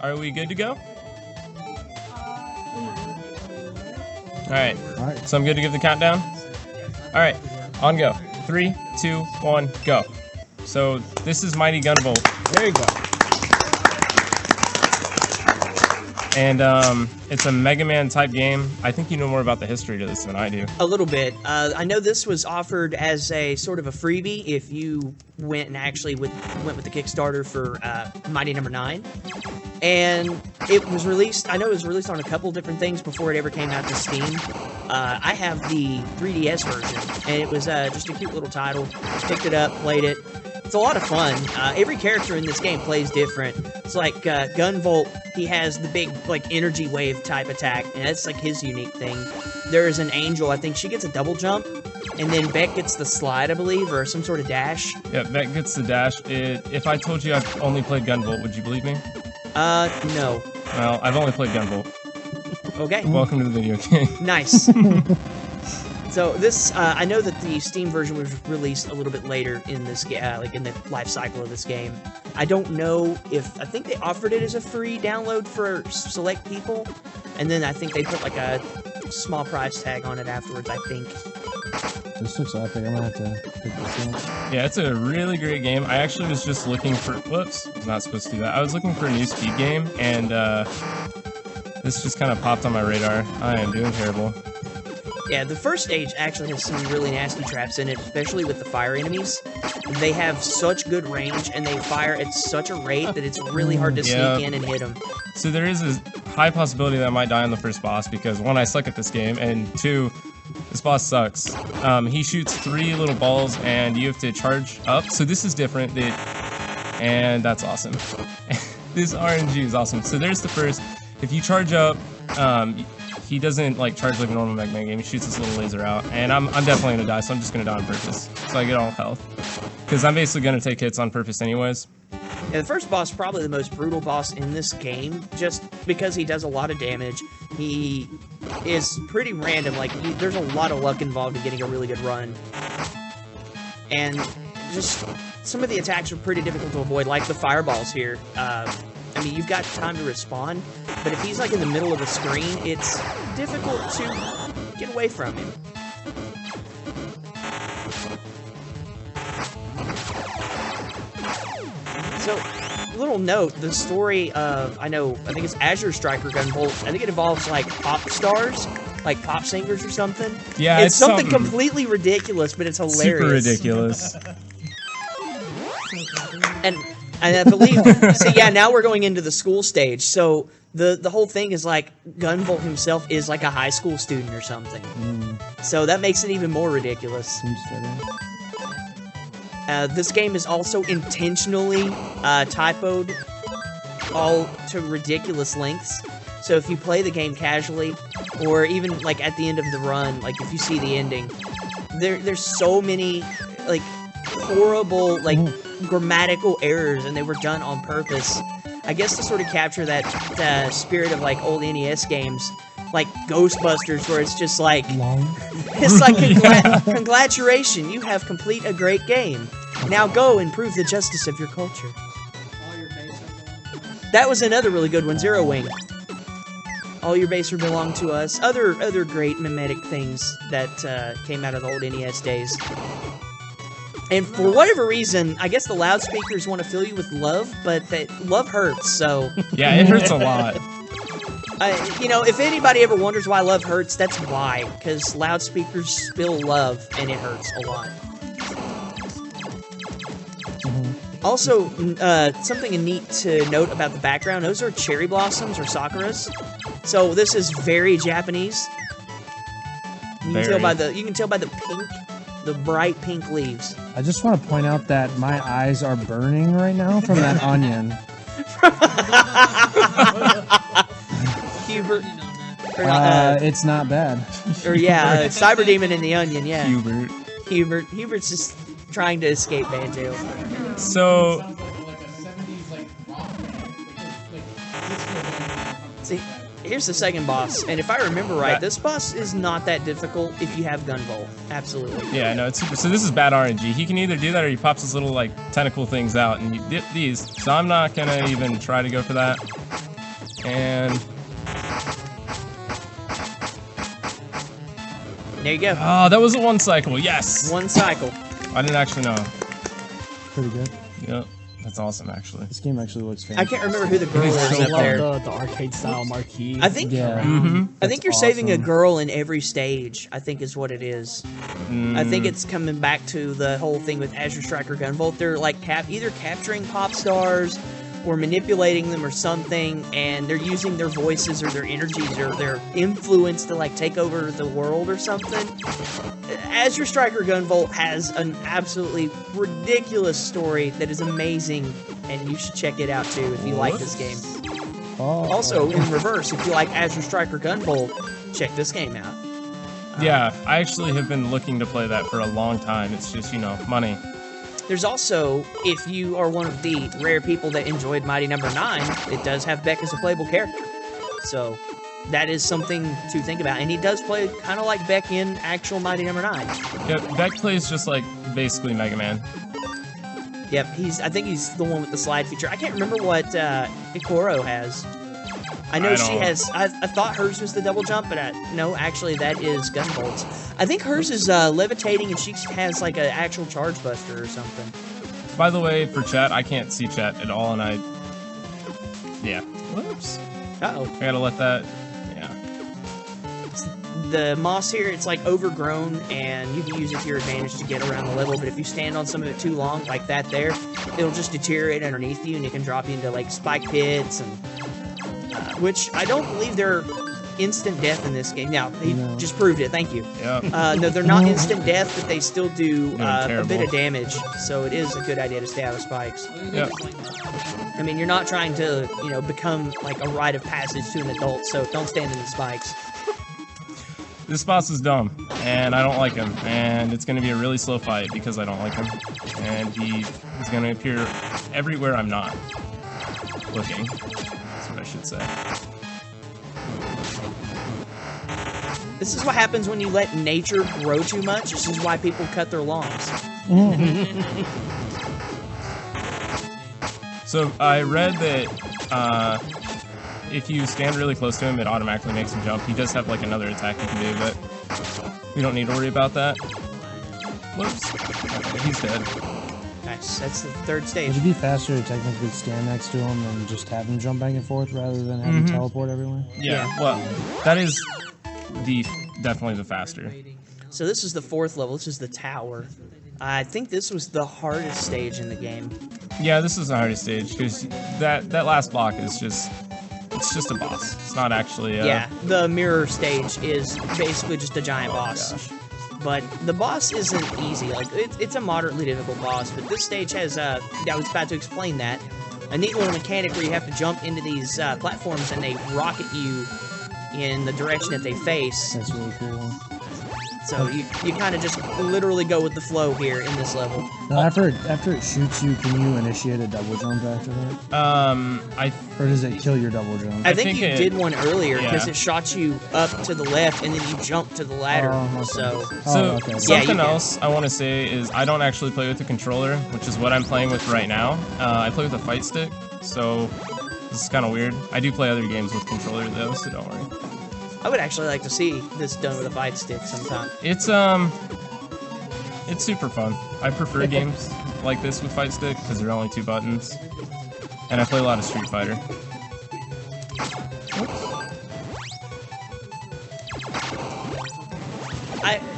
Are we good to go? Alright, so I'm good to give the countdown? Alright, on go. 3, 2, 1, go. So, this is Mighty Gunvolt. There you go. And it's a Mega Man type game. I think you know more about the history to this than I do. A little bit. I know this was offered as a sort of a freebie if you went and actually went with the Kickstarter for Mighty Number 9. And it was released, I know it was released on a couple different things before it ever came out to Steam. I have the 3DS version, and it was just a cute little title. Picked it up, played it. It's a lot of fun. Every character in this game plays different. It's like Gunvolt, he has the big like energy wave type attack, and that's like his unique thing. There is an Angel, I think she gets a double jump, and then Beck gets the slide, I believe, or some sort of dash. Yeah, Beck gets the dash. If I told you I've only played Gunvolt, would you believe me? No. Well, I've only played Gunvolt. Okay. Welcome to the video game. Nice. So this, I know that the Steam version was released a little bit later in this, like in the life cycle of this game. I don't know if, I think they offered it as a free download for select people, and then I think they put like a small price tag on it afterwards, I think. This looks epic. I'm gonna have to pick this up. Yeah, it's a really great game. I actually was just looking for, whoops, I was not supposed to do that. I was looking for a new speed game, and this just kind of popped on my radar. I am doing terrible. Yeah, the first stage actually has some really nasty traps in it, especially with the fire enemies. They have such good range, and they fire at such a rate that it's really hard to sneak in and hit them. So there is a high possibility that I might die on the first boss, because 1, I suck at this game, and 2, this boss sucks. He shoots 3 little balls, and you have to charge up. So this is different, and that's awesome. This RNG is awesome. So there's the first. If you charge up, he doesn't like charge like a normal Mega Man game. He shoots this little laser out, and I'm definitely gonna die, so I'm just gonna die on purpose, so I get all health. Because I'm basically gonna take hits on purpose anyways. Yeah, the first boss is probably the most brutal boss in this game, just because he does a lot of damage. He is pretty random, like, there's a lot of luck involved in getting a really good run. And just, some of the attacks are pretty difficult to avoid, like the fireballs here. I mean, you've got time to respond, but if he's like in the middle of the screen, it's difficult to get away from him. So, little note, the story of, I think it's Azure Striker Gunvolt, I think it involves, like, pop stars, like pop singers or something. Yeah, it's something completely ridiculous, but it's hilarious. Super ridiculous. And I believe, so yeah, now we're going into the school stage, so the whole thing is like, Gunvolt himself is like a high school student or something. So that makes it even more ridiculous. This game is also intentionally typoed all to ridiculous lengths. So if you play the game casually, or even like at the end of the run, like if you see the ending, there's so many like horrible like grammatical errors, and they were done on purpose. I guess to sort of capture that spirit of like old NES games, like Ghostbusters, where it's just like, it's like, congratulations, you have complete a great game. Now go and prove the justice of your culture. That was another really good one, Zero Wing. All your base belong to us. Other great mimetic things that came out of the old NES days. And for whatever reason, I guess the loudspeakers want to fill you with love, but that love hurts, so... Yeah, it hurts a lot. You know, if anybody ever wonders why love hurts, that's why. Because loudspeakers spill love, and it hurts a lot. Also, something neat to note about the background, those are cherry blossoms, or sakuras. So this is very Japanese. You can tell by the pink, the bright pink leaves. I just want to point out that my eyes are burning right now from that onion. Hubert. It's not bad. Or yeah, Cyber Demon and the Onion, yeah. Hubert. Hubert's just trying to escape Banjo. So... See, here's the second boss, and if I remember right, this boss is not that difficult if you have Gunvolt. Absolutely. Yeah, no, it's super. So this is bad RNG. He can either do that or he pops his little, like, tentacle things out, and you dip these. So I'm not gonna even try to go for that. And There you go. oh, that was a 1 cycle. Yes. One cycle. I didn't actually know. Pretty good. Yep. That's awesome, actually. This game actually looks I fantastic. can't remember who the girl is is so up fun. there. The arcade style marquee. I think Yeah. Mm-hmm. I think you're saving a awesome. girl in every stage, I think is what it is. I think it's coming back to the whole thing with Azure Striker Gunvolt. They're like either capturing pop stars or manipulating them or something, and they're using their voices or their energies or their influence to like take over the world or something. Azure Striker Gunvolt has an absolutely ridiculous story that is amazing, and you should check it out too if you like this game. Oh, Also, in reverse, if you like Azure Striker Gunvolt, check this game out. Yeah, I actually have been looking to play that for a long time. It's just, you know, money. There's also, if you are one of the rare people that enjoyed Mighty Number 9, it does have Beck as a playable character. So, that is something to think about. And he does play kind of like Beck in actual Mighty Number 9. Yeah, Beck plays just like basically Mega Man. Yep, I think he's the one with the slide feature. I can't remember what Ikoro has. I know I she don't- has. I thought hers was the double jump, but no, actually that is Gunvolt's. I think hers is levitating, and she has like an actual charge buster or something. By the way, for chat, I can't see chat at all, and yeah. Whoops. Uh-oh. I gotta let that. Yeah. The moss here, it's like overgrown, and you can use it to your advantage to get around the level, but if you stand on some of it too long, like that there, it'll just deteriorate underneath you, and it can drop you into like spike pits, and which I don't believe they're instant death in this game. Now, he No. just proved it, thank you. Yeah. No, they're not instant death, but they still do Doing a terrible. bit of damage, so it is a good idea to stay out of spikes. Yep. I mean, you're not trying to, you know, become like a rite of passage to an adult, so don't stand in the spikes. This boss is dumb, and I don't like him, and it's gonna be a really slow fight because I don't like him, and he is gonna appear everywhere I'm not looking. That's what I should say. This is what happens when you let nature grow too much. This is why people cut their lawns. So I read that if you stand really close to him, it automatically makes him jump. He does have like another attack you can do, but we don't need to worry about that. Whoops. Okay, he's dead. Nice. That's the third stage. Would it be faster to technically stand next to him and just have him jump back and forth rather than have him teleport everywhere? Yeah, well, that is definitely the faster. So this is the fourth level. This is the tower. I think this was the hardest stage in the game. Yeah, this is the hardest stage because that last block is just a boss. It's not actually Yeah, the mirror stage is basically just a giant boss. gosh. But the boss isn't easy. Like it's a moderately difficult boss. But this stage has I was about to explain that, a neat little mechanic where you have to jump into these platforms and they rocket you in the direction that they face. That's really cool. So you kind of just literally go with the flow here in this level. Now, after it shoots you, can you initiate a double jump after that? Or does it kill your double jump? I think think you it- did one earlier because yeah. it shot you up to the left and then you jumped to the ladder. Oh, okay. So So okay. Yeah, you something can. else I want to say is I don't actually play with the controller, which is what I'm playing with right now. I play with a fight stick, so this is kind of weird. I do play other games with controller though, so don't worry. I would actually like to see this done with a fight stick sometime. It's super fun. I prefer games like this with fight stick because there are only 2 buttons, and I play a lot of Street Fighter.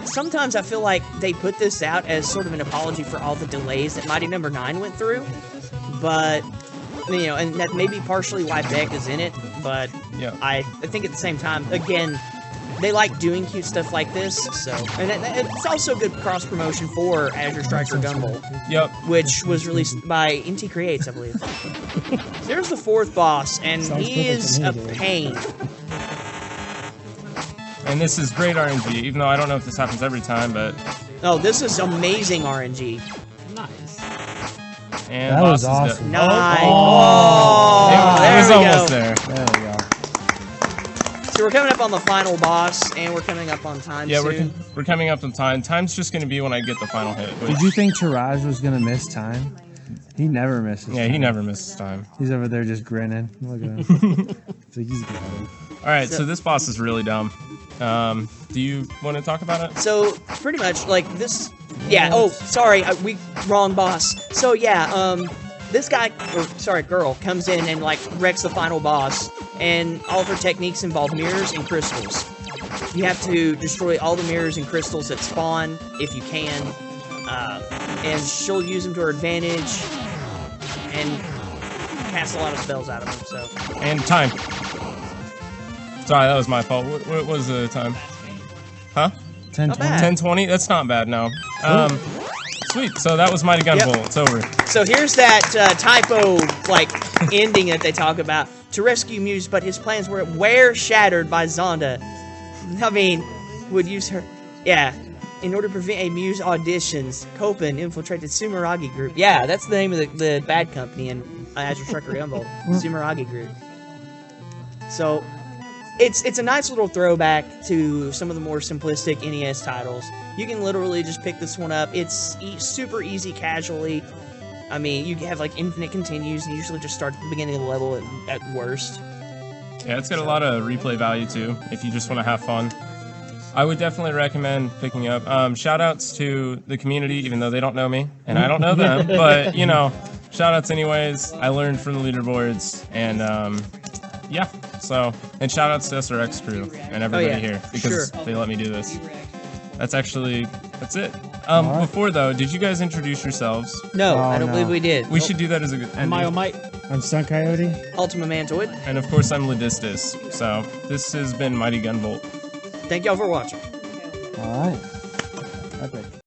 Sometimes I feel like they put this out as sort of an apology for all the delays that Mighty Number 9 went through, but you know, and that may be partially why Beck is in it. But Yeah. I think at the same time, again, they like doing cute stuff like this. So, and it's also good cross promotion for Azure Striker Gunvolt, Yep. which was released by NT Creates, I believe. There's the fourth boss, and Sounds he perfect is to me, a dude. pain. And this is great RNG, even though I don't know if this happens every time, but Oh, this is amazing RNG. Nice. and That boss was is awesome. dead. Nice. It there was we almost go. there. There we go. So we're coming up on the final boss, and we're coming up on time Yeah, soon. we're coming up on time. Time's just going to be when I get the final hit. Which, Did you think Taraj was gonna miss time? He never misses. yeah, time. he never misses time. He's over there just grinning. Look at him. It's so he's got him. All right, so this boss is really dumb. Do you want to talk about it? So pretty much like this. Yeah. Oh, sorry, wrong boss. So yeah, this guy, or sorry, girl, comes in and like wrecks the final boss, and all of her techniques involve mirrors and crystals. You have to destroy all the mirrors and crystals that spawn if you can, and she'll use them to her advantage and cast a lot of spells out of them. So. And time. Sorry, that was my fault. What was the time? Huh? 10:20. 10:20? That's not bad, no. Sweet, so that was Mighty Gunvolt. Yep. It's over. So here's that typo, like, ending that they talk about. To rescue Muse, but his plans were shattered by Zonda. I mean, would use her... Yeah. In order to prevent a Muse auditions, Copen infiltrated Sumeragi Group. Yeah, that's the name of the bad company in Azure Striker Gunvolt. Sumeragi Group. So... It's a nice little throwback to some of the more simplistic NES titles. You can literally just pick this one up. It's super easy casually. I mean, you have like infinite continues, and usually just start at the beginning of the level at worst. Yeah, it's got a lot of replay value too, if you just want to have fun. I would definitely recommend picking up. Shoutouts to the community, even though they don't know me, and I don't know them, but, you know, shoutouts anyways. I learned from the leaderboards, and, yeah. So, and shout outs to SRX crew and everybody here because they let me do this. That's it. Before though, did you guys introduce yourselves? No, I don't believe we did. We should do that as a good ending. I'm Stunt Coyote. Ultima Mantoid. And of course I'm Lidistus. So, this has been Mighty Gunvolt. Thank y'all for watching. Alright.